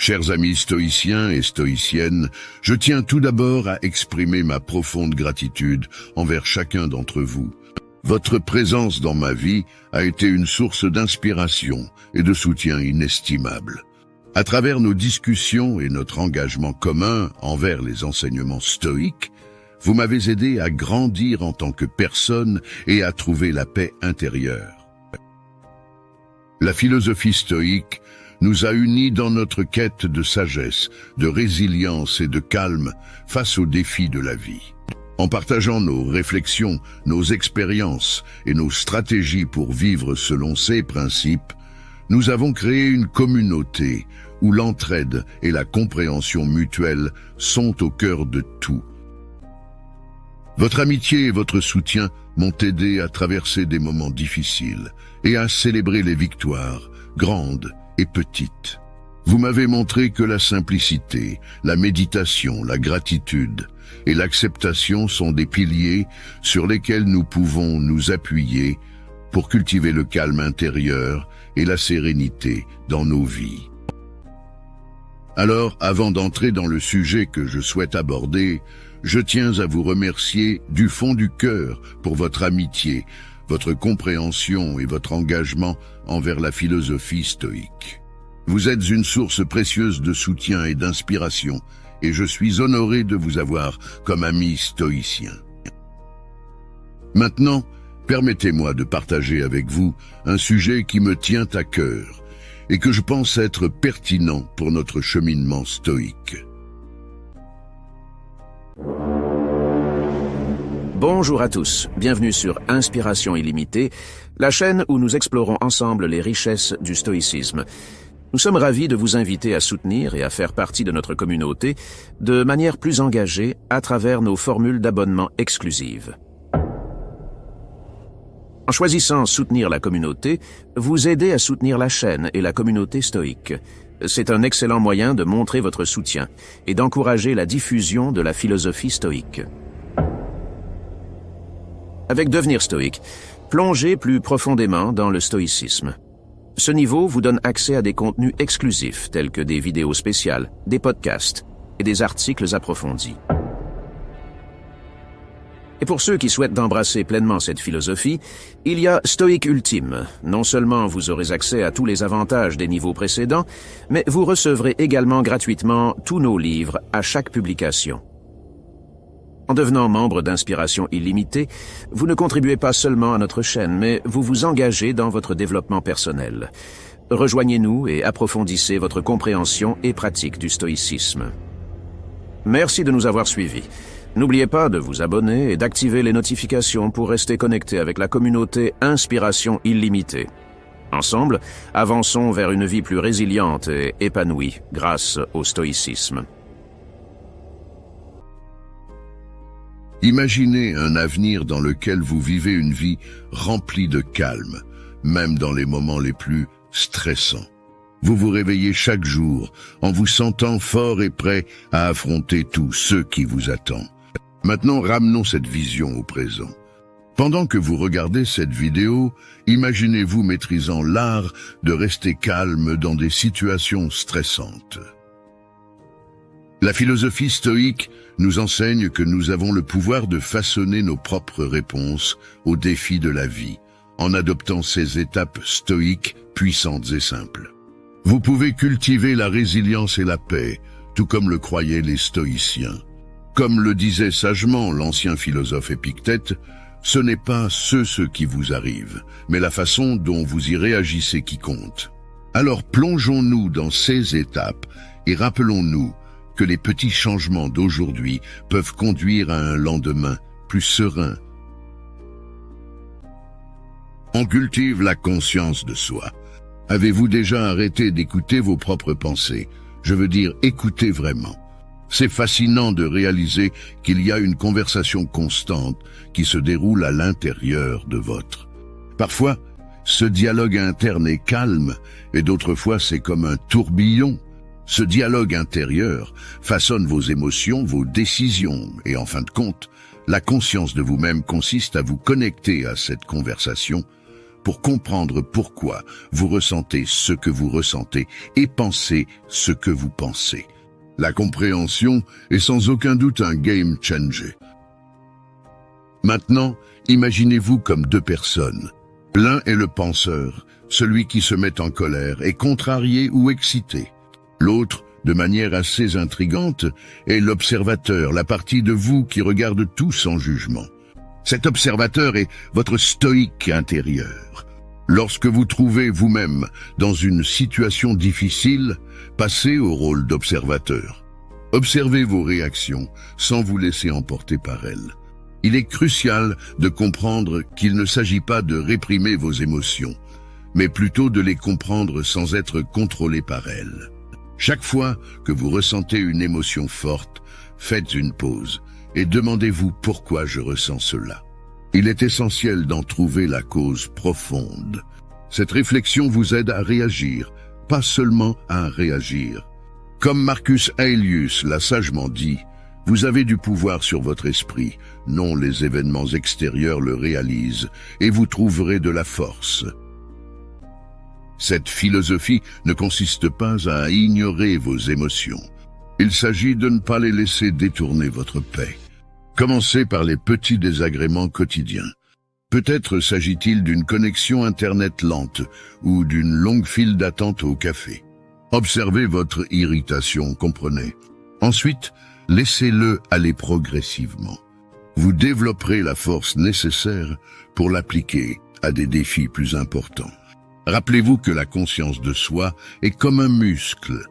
Chers amis stoïciens et stoïciennes, je tiens tout d'abord à exprimer ma profonde gratitude envers chacun d'entre vous. Votre présence dans ma vie a été une source d'inspiration et de soutien inestimable. À travers nos discussions et notre engagement commun envers les enseignements stoïques, vous m'avez aidé à grandir en tant que personne et à trouver la paix intérieure. La philosophie stoïque nous a unis dans notre quête de sagesse, de résilience et de calme face aux défis de la vie. En partageant nos réflexions, nos expériences et nos stratégies pour vivre selon ces principes, nous avons créé une communauté où l'entraide et la compréhension mutuelle sont au cœur de tout. Votre amitié et votre soutien m'ont aidé à traverser des moments difficiles et à célébrer les victoires, grandes et petites. Vous m'avez montré que la simplicité, la méditation, la gratitude et l'acceptation sont des piliers sur lesquels nous pouvons nous appuyer pour cultiver le calme intérieur et la sérénité dans nos vies. Alors, avant d'entrer dans le sujet que je souhaite aborder, je tiens à vous remercier du fond du cœur pour votre amitié, votre compréhension et votre engagement envers la philosophie stoïque. Vous êtes une source précieuse de soutien et d'inspiration, et je suis honoré de vous avoir comme ami stoïcien. Maintenant, permettez-moi de partager avec vous un sujet qui me tient à cœur et que je pense être pertinent pour notre cheminement stoïque. Bonjour à tous, bienvenue sur Inspiration illimitée, la chaîne où nous explorons ensemble les richesses du stoïcisme. Nous sommes ravis de vous inviter à soutenir et à faire partie de notre communauté de manière plus engagée à travers nos formules d'abonnement exclusives. En choisissant soutenir la communauté, vous aidez à soutenir la chaîne et la communauté stoïque. C'est un excellent moyen de montrer votre soutien et d'encourager la diffusion de la philosophie stoïque. Avec Devenir stoïque, plongez plus profondément dans le stoïcisme. Ce niveau vous donne accès à des contenus exclusifs tels que des vidéos spéciales, des podcasts et des articles approfondis. Et pour ceux qui souhaitent d'embrasser pleinement cette philosophie, il y a Stoïque Ultime. Non seulement vous aurez accès à tous les avantages des niveaux précédents, mais vous recevrez également gratuitement tous nos livres à chaque publication. En devenant membre d'Inspiration illimitée, vous ne contribuez pas seulement à notre chaîne, mais vous vous engagez dans votre développement personnel. Rejoignez-nous et approfondissez votre compréhension et pratique du stoïcisme. Merci de nous avoir suivis. N'oubliez pas de vous abonner et d'activer les notifications pour rester connecté avec la communauté Inspiration illimitée. Ensemble, avançons vers une vie plus résiliente et épanouie grâce au stoïcisme. Imaginez un avenir dans lequel vous vivez une vie remplie de calme, même dans les moments les plus stressants. Vous vous réveillez chaque jour en vous sentant fort et prêt à affronter tout ce qui vous attend. Maintenant, ramenons cette vision au présent. Pendant que vous regardez cette vidéo, imaginez-vous maîtrisant l'art de rester calme dans des situations stressantes. La philosophie stoïque nous enseigne que nous avons le pouvoir de façonner nos propres réponses aux défis de la vie, en adoptant ces étapes stoïques puissantes et simples. Vous pouvez cultiver la résilience et la paix, tout comme le croyaient les stoïciens. Comme le disait sagement l'ancien philosophe Épictète, ce n'est pas ce qui vous arrive, mais la façon dont vous y réagissez qui compte. Alors plongeons-nous dans ces étapes et rappelons-nous que les petits changements d'aujourd'hui peuvent conduire à un lendemain plus serein. On cultive la conscience de soi. Avez-vous déjà arrêté d'écouter vos propres pensées? Je veux dire, écoutez vraiment. C'est fascinant de réaliser qu'il y a une conversation constante qui se déroule à l'intérieur de votre. Parfois, ce dialogue interne est calme et d'autres fois c'est comme un tourbillon. Ce dialogue intérieur façonne vos émotions, vos décisions et en fin de compte, la conscience de vous-même consiste à vous connecter à cette conversation pour comprendre pourquoi vous ressentez ce que vous ressentez et pensez ce que vous pensez. La compréhension est sans aucun doute un game changer. Maintenant, imaginez-vous comme deux personnes. L'un est le penseur, celui qui se met en colère, est contrarié ou excité. L'autre, de manière assez intrigante, est l'observateur, la partie de vous qui regarde tout sans jugement. Cet observateur est votre stoïque intérieur. Lorsque vous trouvez vous-même dans une situation difficile, passez au rôle d'observateur. Observez vos réactions sans vous laisser emporter par elles. Il est crucial de comprendre qu'il ne s'agit pas de réprimer vos émotions, mais plutôt de les comprendre sans être contrôlé par elles. Chaque fois que vous ressentez une émotion forte, faites une pause et demandez-vous pourquoi je ressens cela. Il est essentiel d'en trouver la cause profonde. Cette réflexion vous aide à réagir, pas seulement à réagir. Comme Marcus Aurelius l'a sagement dit, vous avez du pouvoir sur votre esprit, non les événements extérieurs le réalisent, et vous trouverez de la force. Cette philosophie ne consiste pas à ignorer vos émotions. Il s'agit de ne pas les laisser détourner votre paix. Commencez par les petits désagréments quotidiens. Peut-être s'agit-il d'une connexion Internet lente ou d'une longue file d'attente au café. Observez votre irritation, comprenez. Ensuite, laissez-le aller progressivement. Vous développerez la force nécessaire pour l'appliquer à des défis plus importants. Rappelez-vous que la conscience de soi est comme un muscle.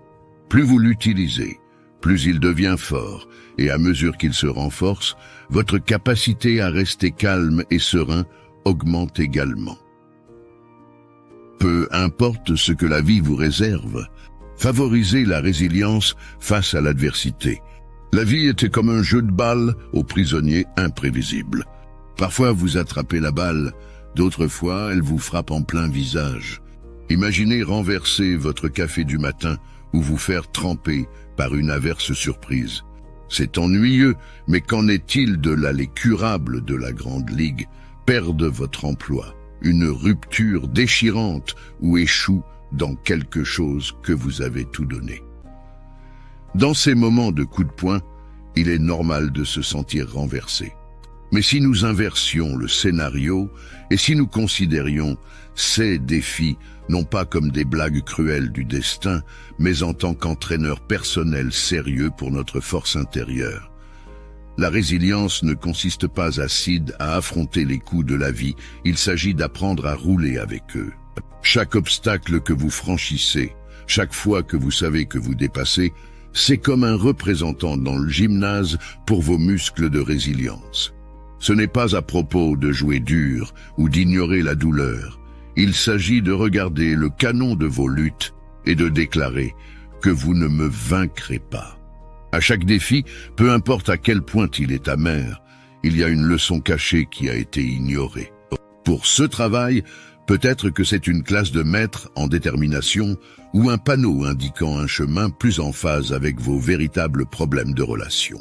Plus vous l'utilisez, plus il devient fort, et à mesure qu'il se renforce, votre capacité à rester calme et serein augmente également. Peu importe ce que la vie vous réserve, favorisez la résilience face à l'adversité. La vie était comme un jeu de balle aux prisonniers imprévisibles. Parfois vous attrapez la balle, d'autres fois elle vous frappe en plein visage. Imaginez renverser votre café du matin ou vous faire tremper par une averse surprise. C'est ennuyeux, mais qu'en est-il de l'allée curable de la Grande Ligue? Perdre votre emploi, une rupture déchirante ou échoue dans quelque chose que vous avez tout donné. Dans ces moments de coup de poing, il est normal de se sentir renversé. Mais si nous inversions le scénario et si nous considérions ces défis non pas comme des blagues cruelles du destin, mais en tant qu'entraîneur personnel sérieux pour notre force intérieure. La résilience ne consiste pas à affronter les coups de la vie, il s'agit d'apprendre à rouler avec eux. Chaque obstacle que vous franchissez, chaque fois que vous savez que vous dépassez, c'est comme un représentant dans le gymnase pour vos muscles de résilience. Ce n'est pas à propos de jouer dur ou d'ignorer la douleur. Il s'agit de regarder le canon de vos luttes et de déclarer que vous ne me vaincrez pas. À chaque défi, peu importe à quel point il est amer, il y a une leçon cachée qui a été ignorée. Pour ce travail, peut-être que c'est une classe de maître en détermination ou un panneau indiquant un chemin plus en phase avec vos véritables problèmes de relation.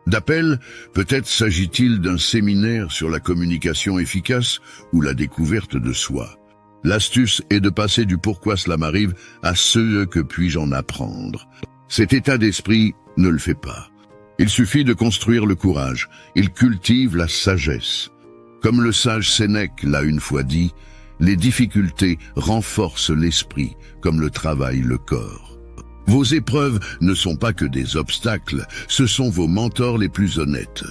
D'appel, peut-être s'agit-il d'un séminaire sur la communication efficace ou la découverte de soi. L'astuce est de passer du pourquoi cela m'arrive à ce que puis-je en apprendre. Cet état d'esprit ne le fait pas. Il suffit de construire le courage. Il cultive la sagesse. Comme le sage Sénèque l'a une fois dit, les difficultés renforcent l'esprit comme le travail le corps. Vos épreuves ne sont pas que des obstacles, ce sont vos mentors les plus honnêtes.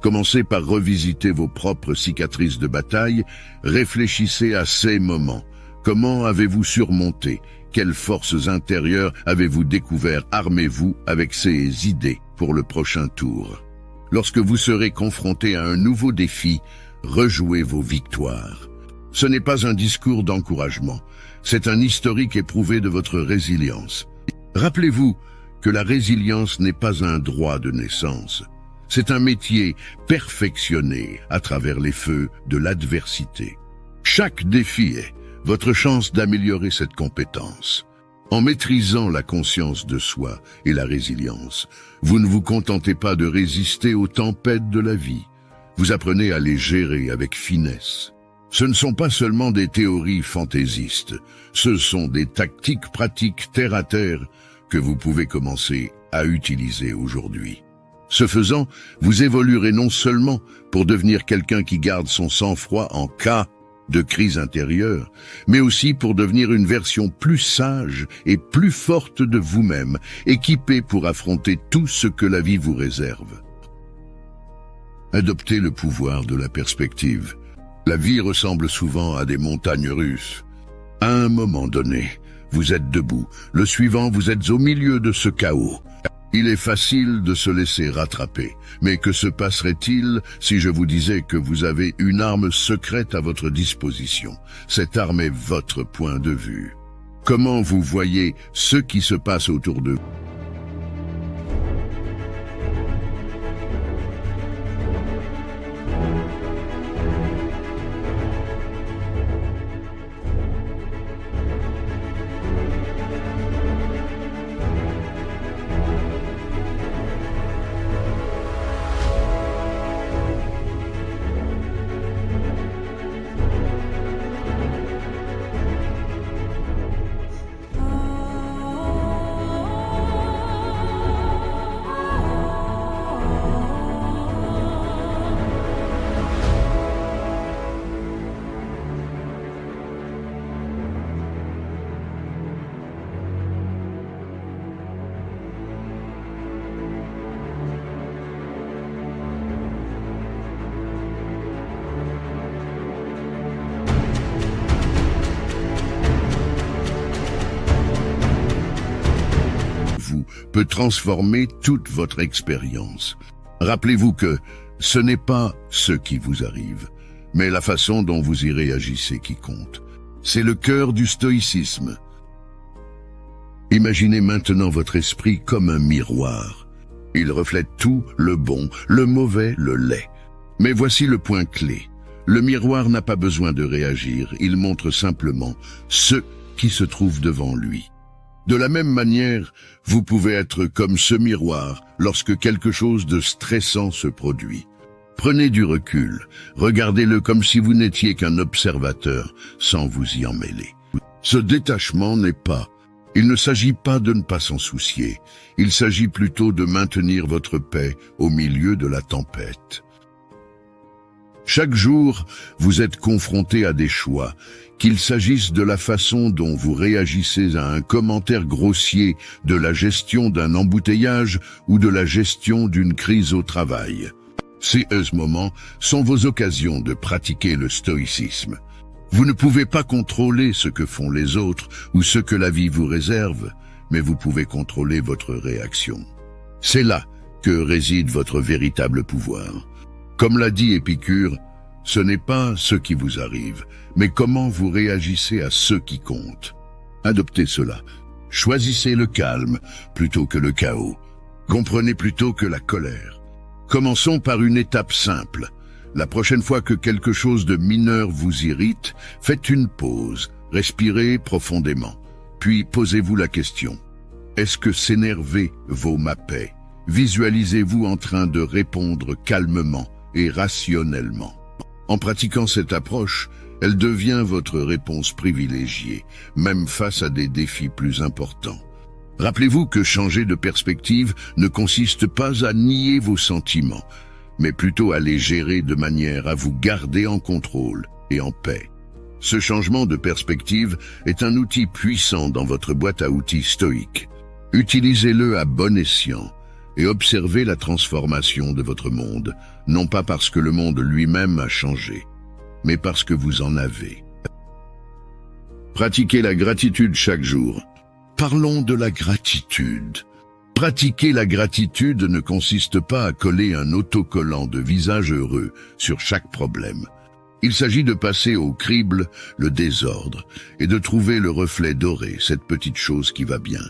Commencez par revisiter vos propres cicatrices de bataille, réfléchissez à ces moments. Comment avez-vous surmonté? Quelles forces intérieures avez-vous découvert? Armez-vous avec ces idées pour le prochain tour. Lorsque vous serez confronté à un nouveau défi, rejouez vos victoires. Ce n'est pas un discours d'encouragement, c'est un historique éprouvé de votre résilience. Rappelez-vous que la résilience n'est pas un droit de naissance. C'est un métier perfectionné à travers les feux de l'adversité. Chaque défi est votre chance d'améliorer cette compétence. En maîtrisant la conscience de soi et la résilience, vous ne vous contentez pas de résister aux tempêtes de la vie. Vous apprenez à les gérer avec finesse. Ce ne sont pas seulement des théories fantaisistes, ce sont des tactiques pratiques terre à terre que vous pouvez commencer à utiliser aujourd'hui. Ce faisant, vous évoluerez non seulement pour devenir quelqu'un qui garde son sang-froid en cas de crise intérieure, mais aussi pour devenir une version plus sage et plus forte de vous-même, équipée pour affronter tout ce que la vie vous réserve. Adoptez le pouvoir de la perspective. La vie ressemble souvent à des montagnes russes. À un moment donné, vous êtes debout. Le suivant, vous êtes au milieu de ce chaos. Il est facile de se laisser rattraper. Mais que se passerait-il si je vous disais que vous avez une arme secrète à votre disposition? Cette arme est votre point de vue. Comment vous voyez ce qui se passe autour de vous? Peut transformer toute votre expérience. Rappelez-vous que ce n'est pas ce qui vous arrive, mais la façon dont vous y réagissez qui compte. C'est le cœur du stoïcisme. Imaginez maintenant votre esprit comme un miroir. Il reflète tout, le bon, le mauvais, le laid. Mais voici le point clé. Le miroir n'a pas besoin de réagir, il montre simplement ce qui se trouve devant lui. De la même manière, vous pouvez être comme ce miroir lorsque quelque chose de stressant se produit. Prenez du recul, regardez-le comme si vous n'étiez qu'un observateur sans vous y emmêler. Ce détachement il ne s'agit pas de ne pas s'en soucier, il s'agit plutôt de maintenir votre paix au milieu de la tempête. Chaque jour, vous êtes confronté à des choix, qu'il s'agisse de la façon dont vous réagissez à un commentaire grossier, de la gestion d'un embouteillage ou de la gestion d'une crise au travail. Ces moments sont vos occasions de pratiquer le stoïcisme. Vous ne pouvez pas contrôler ce que font les autres ou ce que la vie vous réserve, mais vous pouvez contrôler votre réaction. C'est là que réside votre véritable pouvoir. Comme l'a dit Épicure, ce n'est pas ce qui vous arrive, mais comment vous réagissez à ce qui compte. Adoptez cela. Choisissez le calme plutôt que le chaos. Comprenez plutôt que la colère. Commençons par une étape simple. La prochaine fois que quelque chose de mineur vous irrite, faites une pause, respirez profondément. Puis posez-vous la question. Est-ce que s'énerver vaut ma paix? Visualisez-vous en train de répondre calmement et rationnellement. En pratiquant cette approche, elle devient votre réponse privilégiée, même face à des défis plus importants. Rappelez-vous que changer de perspective ne consiste pas à nier vos sentiments, mais plutôt à les gérer de manière à vous garder en contrôle et en paix. Ce changement de perspective est un outil puissant dans votre boîte à outils stoïque. Utilisez-le à bon escient et observez la transformation de votre monde, non pas parce que le monde lui-même a changé, mais parce que vous en avez. Pratiquez la gratitude chaque jour. Parlons de la gratitude. Pratiquer la gratitude ne consiste pas à coller un autocollant de visage heureux sur chaque problème. Il s'agit de passer au crible le désordre et de trouver le reflet doré, cette petite chose qui va bien,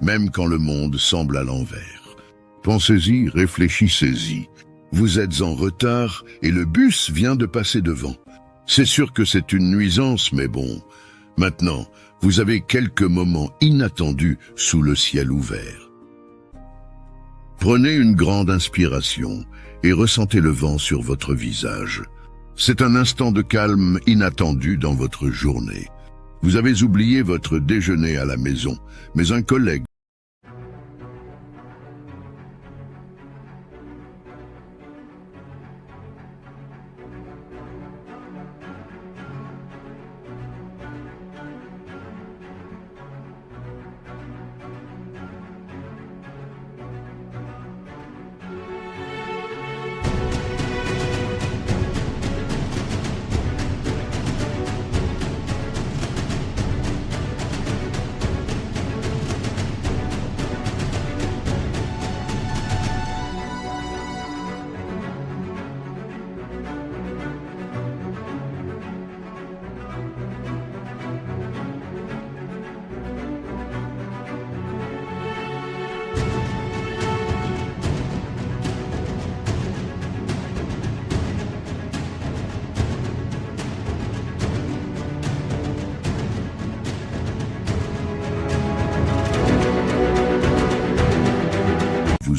même quand le monde semble à l'envers. Pensez-y, réfléchissez-y. Vous êtes en retard et le bus vient de passer devant. C'est sûr que c'est une nuisance, mais bon. Maintenant, vous avez quelques moments inattendus sous le ciel ouvert. Prenez une grande inspiration et ressentez le vent sur votre visage. C'est un instant de calme inattendu dans votre journée. Vous avez oublié votre déjeuner à la maison, mais un collègue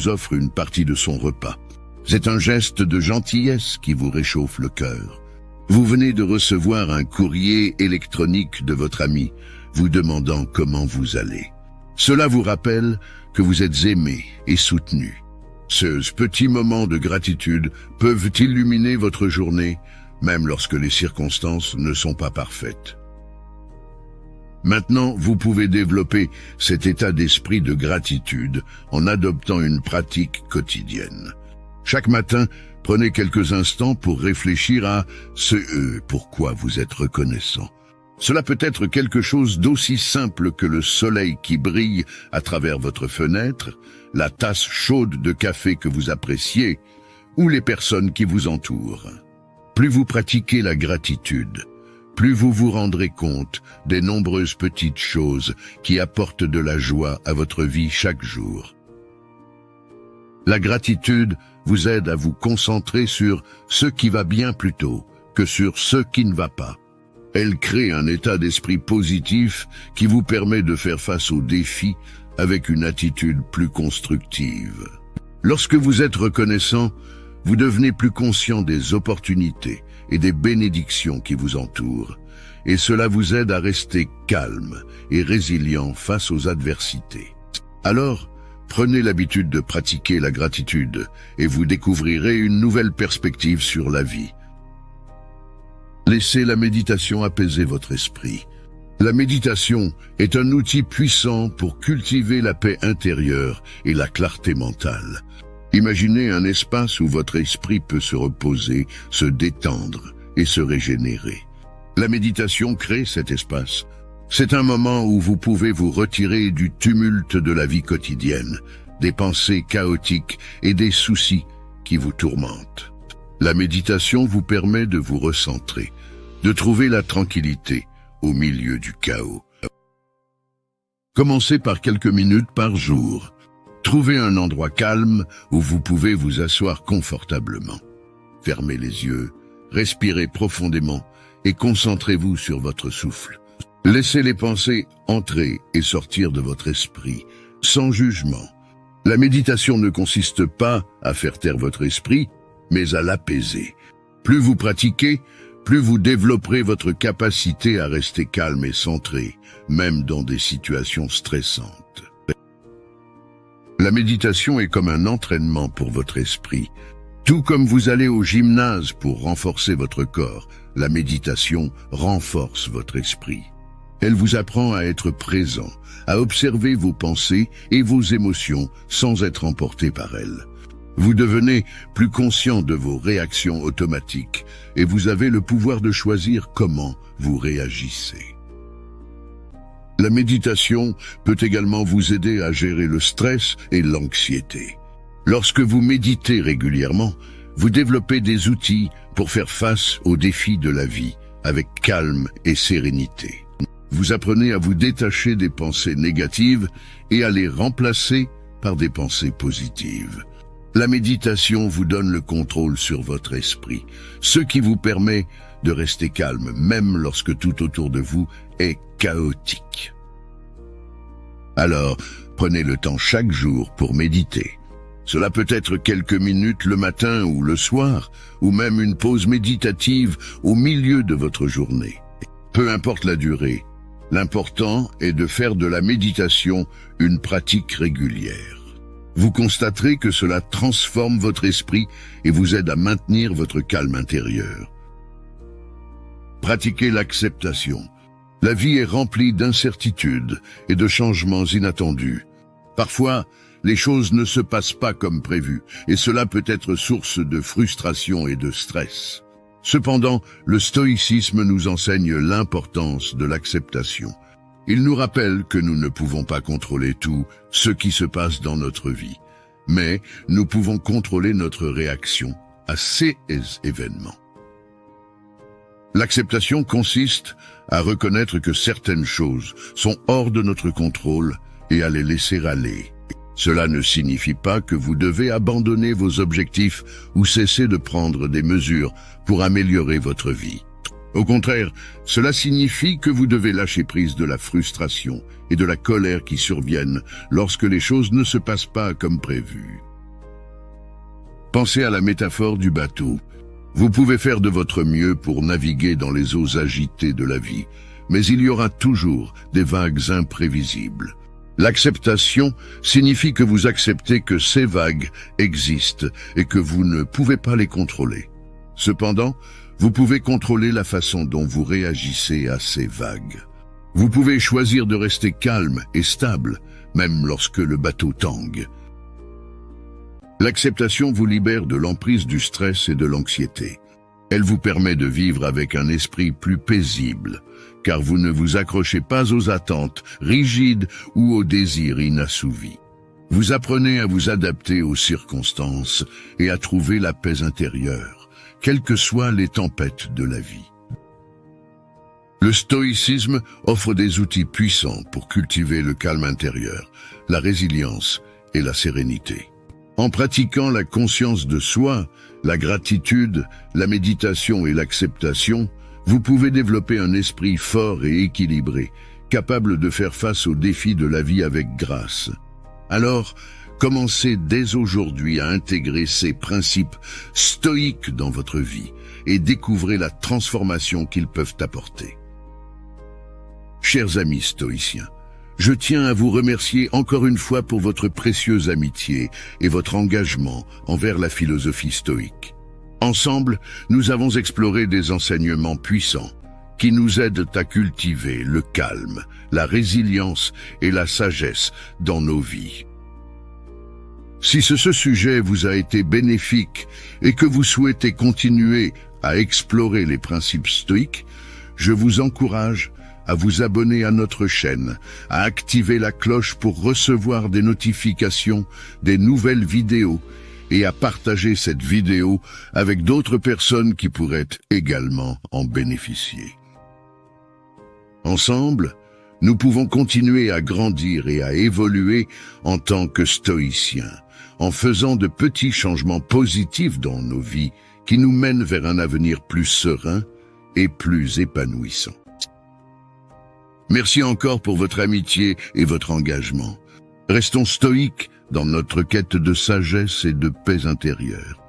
vous offre une partie de son repas. C'est un geste de gentillesse qui vous réchauffe le cœur. Vous venez de recevoir un courrier électronique de votre ami, vous demandant comment vous allez. Cela vous rappelle que vous êtes aimé et soutenu. Ces petits moments de gratitude peuvent illuminer votre journée, même lorsque les circonstances ne sont pas parfaites. Maintenant, vous pouvez développer cet état d'esprit de gratitude en adoptant une pratique quotidienne. Chaque matin, prenez quelques instants pour réfléchir à ce pourquoi vous êtes reconnaissant. Cela peut être quelque chose d'aussi simple que le soleil qui brille à travers votre fenêtre, la tasse chaude de café que vous appréciez, ou les personnes qui vous entourent. Plus vous pratiquez la gratitude, plus vous vous rendrez compte des nombreuses petites choses qui apportent de la joie à votre vie chaque jour. La gratitude vous aide à vous concentrer sur ce qui va bien plutôt que sur ce qui ne va pas. Elle crée un état d'esprit positif qui vous permet de faire face aux défis avec une attitude plus constructive. Lorsque vous êtes reconnaissant, vous devenez plus conscient des opportunités et des bénédictions qui vous entourent, et cela vous aide à rester calme et résilient face aux adversités. Alors, prenez l'habitude de pratiquer la gratitude et vous découvrirez une nouvelle perspective sur la vie. Laissez la méditation apaiser votre esprit. La méditation est un outil puissant pour cultiver la paix intérieure et la clarté mentale. Imaginez un espace où votre esprit peut se reposer, se détendre et se régénérer. La méditation crée cet espace. C'est un moment où vous pouvez vous retirer du tumulte de la vie quotidienne, des pensées chaotiques et des soucis qui vous tourmentent. La méditation vous permet de vous recentrer, de trouver la tranquillité au milieu du chaos. Commencez par quelques minutes par jour. Trouvez un endroit calme où vous pouvez vous asseoir confortablement. Fermez les yeux, respirez profondément et concentrez-vous sur votre souffle. Laissez les pensées entrer et sortir de votre esprit, sans jugement. La méditation ne consiste pas à faire taire votre esprit, mais à l'apaiser. Plus vous pratiquez, plus vous développerez votre capacité à rester calme et centré, même dans des situations stressantes. La méditation est comme un entraînement pour votre esprit. Tout comme vous allez au gymnase pour renforcer votre corps, la méditation renforce votre esprit. Elle vous apprend à être présent, à observer vos pensées et vos émotions sans être emporté par elles. Vous devenez plus conscient de vos réactions automatiques et vous avez le pouvoir de choisir comment vous réagissez. La méditation peut également vous aider à gérer le stress et l'anxiété. Lorsque vous méditez régulièrement, vous développez des outils pour faire face aux défis de la vie avec calme et sérénité. Vous apprenez à vous détacher des pensées négatives et à les remplacer par des pensées positives. La méditation vous donne le contrôle sur votre esprit, ce qui vous permet de rester calme même lorsque tout autour de vous est chaotique. Alors, prenez le temps chaque jour pour méditer. Cela peut être quelques minutes le matin ou le soir, ou même une pause méditative au milieu de votre journée. Peu importe la durée, l'important est de faire de la méditation une pratique régulière. Vous constaterez que cela transforme votre esprit et vous aide à maintenir votre calme intérieur. Pratiquez l'acceptation. La vie est remplie d'incertitudes et de changements inattendus. Parfois, les choses ne se passent pas comme prévu, et cela peut être source de frustration et de stress. Cependant, le stoïcisme nous enseigne l'importance de l'acceptation. Il nous rappelle que nous ne pouvons pas contrôler tout ce qui se passe dans notre vie, mais nous pouvons contrôler notre réaction à ces événements. L'acceptation consiste à reconnaître que certaines choses sont hors de notre contrôle et à les laisser aller. Cela ne signifie pas que vous devez abandonner vos objectifs ou cesser de prendre des mesures pour améliorer votre vie. Au contraire, cela signifie que vous devez lâcher prise de la frustration et de la colère qui surviennent lorsque les choses ne se passent pas comme prévu. Pensez à la métaphore du bateau. Vous pouvez faire de votre mieux pour naviguer dans les eaux agitées de la vie, mais il y aura toujours des vagues imprévisibles. L'acceptation signifie que vous acceptez que ces vagues existent et que vous ne pouvez pas les contrôler. Cependant, vous pouvez contrôler la façon dont vous réagissez à ces vagues. Vous pouvez choisir de rester calme et stable, même lorsque le bateau tangue. L'acceptation vous libère de l'emprise du stress et de l'anxiété. Elle vous permet de vivre avec un esprit plus paisible, car vous ne vous accrochez pas aux attentes rigides ou aux désirs inassouvis. Vous apprenez à vous adapter aux circonstances et à trouver la paix intérieure, quelles que soient les tempêtes de la vie. Le stoïcisme offre des outils puissants pour cultiver le calme intérieur, la résilience et la sérénité. En pratiquant la conscience de soi, la gratitude, la méditation et l'acceptation, vous pouvez développer un esprit fort et équilibré, capable de faire face aux défis de la vie avec grâce. Alors, commencez dès aujourd'hui à intégrer ces principes stoïques dans votre vie et découvrez la transformation qu'ils peuvent apporter. Chers amis stoïciens, je tiens à vous remercier encore une fois pour votre précieuse amitié et votre engagement envers la philosophie stoïque. Ensemble, nous avons exploré des enseignements puissants qui nous aident à cultiver le calme, la résilience et la sagesse dans nos vies. Si ce sujet vous a été bénéfique et que vous souhaitez continuer à explorer les principes stoïques, je vous encourage à vous abonner à notre chaîne, à activer la cloche pour recevoir des notifications, des nouvelles vidéos et à partager cette vidéo avec d'autres personnes qui pourraient également en bénéficier. Ensemble, nous pouvons continuer à grandir et à évoluer en tant que stoïciens, en faisant de petits changements positifs dans nos vies qui nous mènent vers un avenir plus serein et plus épanouissant. Merci encore pour votre amitié et votre engagement. Restons stoïques dans notre quête de sagesse et de paix intérieure.